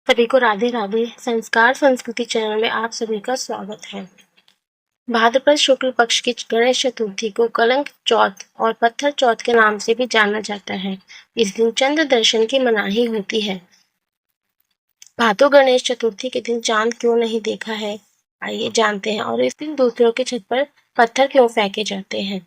सभी को राधे राधे। संस्कार संस्कृति चैनल में आप सभी का स्वागत है। भाद्रपद शुक्ल पक्ष की गणेश चतुर्थी को कलंक चौथ और पत्थर चौथ के नाम से भी जाना जाता है। इस दिन चंद्र दर्शन की मनाही होती है। भादो गणेश चतुर्थी के दिन चांद क्यों नहीं देखा है, आइए जानते हैं। और इस दिन दूसरों के छत पर पत्थर क्यों फेंके जाते हैं।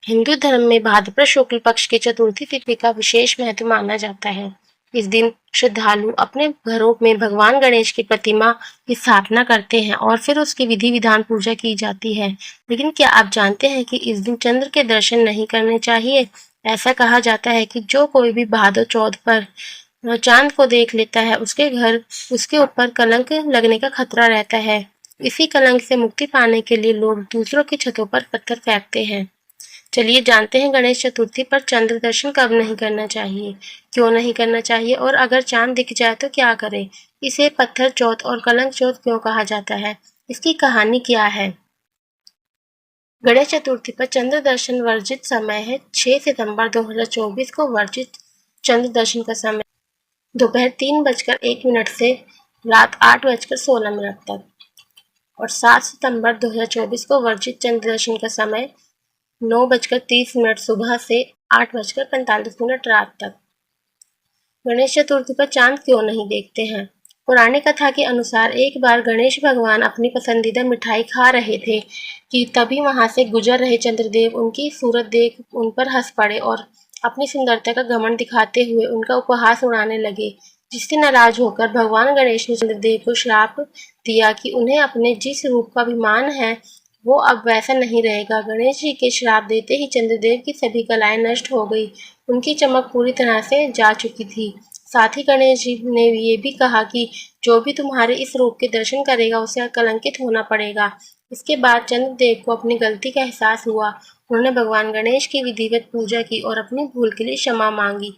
हिंदू धर्म में भाद्रपद शुक्ल पक्ष की चतुर्थी तिथि का विशेष महत्व माना जाता है। इस दिन श्रद्धालु अपने घरों में भगवान गणेश की प्रतिमा की स्थापना करते हैं और फिर उसकी विधि विधान पूजा की जाती है। लेकिन क्या आप जानते हैं कि इस दिन चंद्र के दर्शन नहीं करने चाहिए। ऐसा कहा जाता है कि जो कोई भी भादो चौथ पर चांद को देख लेता है उसके घर उसके ऊपर कलंक लगने का खतरा रहता है। इसी कलंक से मुक्ति पाने के लिए लोग दूसरों की छतों पर पत्थर फेंकते हैं। चलिए जानते हैं गणेश चतुर्थी पर चंद्र दर्शन कब नहीं करना चाहिए, क्यों नहीं करना चाहिए और अगर चांद दिख जाए तो क्या करें। इसे पत्थर चौथ और कलंक चौथ क्यों कहा जाता है, इसकी कहानी क्या है। गणेश चतुर्थी पर चंद्र दर्शन वर्जित समय है। 6 सितंबर 2024 को वर्जित चंद्र दर्शन का समय दोपहर 3:01 से रात 8:16 तक और 7 सितंबर 2024 को वर्जित चंद्र दर्शन का समय 9:30 सुबह से 8:45 रात तक। गणेश चतुर्थी पर चांद क्यों नहीं देखते हैं। पुरानी कथा के अनुसार एक बार गणेश भगवान अपनी पसंदीदा मिठाई खा रहे थे कि तभी वहां से गुजर रहे चंद्रदेव उनकी सूरत देख उन पर हंस पड़े और अपनी सुंदरता का घमंड दिखाते हुए उनका उपहास उड़ाने लगे, जिससे नाराज होकर भगवान गणेश ने चंद्रदेव को श्राप दिया कि उन्हें अपने जिस रूप का अभिमान है वो अब वैसा नहीं रहेगा। गणेश जी के श्राप देते ही चंद्रदेव की सभी कलाएं नष्ट हो गई, उनकी चमक पूरी तरह से जा चुकी थी। साथ ही गणेश जी ने ये भी कहा कि जो भी तुम्हारे इस रूप के दर्शन करेगा उसे कलंकित होना पड़ेगा। इसके बाद चंद्रदेव को अपनी गलती का एहसास हुआ। उन्होंने भगवान गणेश की विधिवत पूजा की और अपनी भूल के लिए क्षमा मांगी।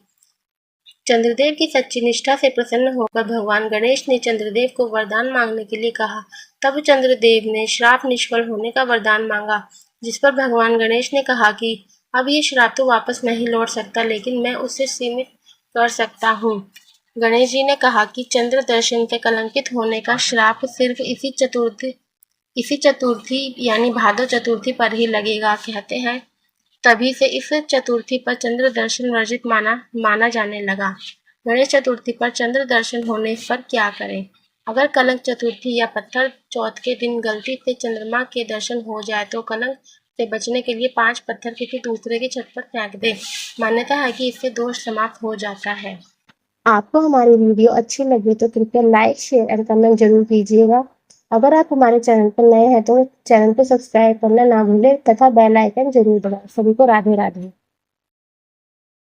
चंद्रदेव की सच्ची निष्ठा से प्रसन्न होकर भगवान गणेश ने चंद्रदेव को वरदान मांगने के लिए कहा। तब चंद्रदेव ने श्राप निष्फल होने का वरदान मांगा, जिस पर भगवान गणेश ने कहा कि अब ये श्राप तो वापस नहीं लौट सकता, लेकिन मैं उसे सीमित कर सकता हूँ। गणेश जी ने कहा कि चंद्र दर्शन से कलंकित होने का श्राप सिर्फ इसी चतुर्थी यानी भादो चतुर्थी पर ही लगेगा। कहते हैं तभी से इस चतुर्थी पर चंद्र दर्शन वर्जित माना जाने लगा। गणेश चतुर्थी पर चंद्र दर्शन होने पर क्या करें। अगर कलंक चतुर्थी या पत्थर चौथ के दिन गलती से चंद्रमा के दर्शन हो जाए तो कलंक से बचने के लिए 5 पत्थर किसी दूसरे की छत पर फेंक दे। मान्यता है कि इससे दोष समाप्त हो जाता है। आपको हमारी वीडियो अच्छी लगी तो कृपया लाइक, शेयर एंड कमेंट जरूर कीजिएगा। अगर आप हमारे चैनल पर नए हैं तो चैनल को सब्सक्राइब करना ना भूलें तथा बेल आइकन जरूर दबाएं। सभी को राधे राधे।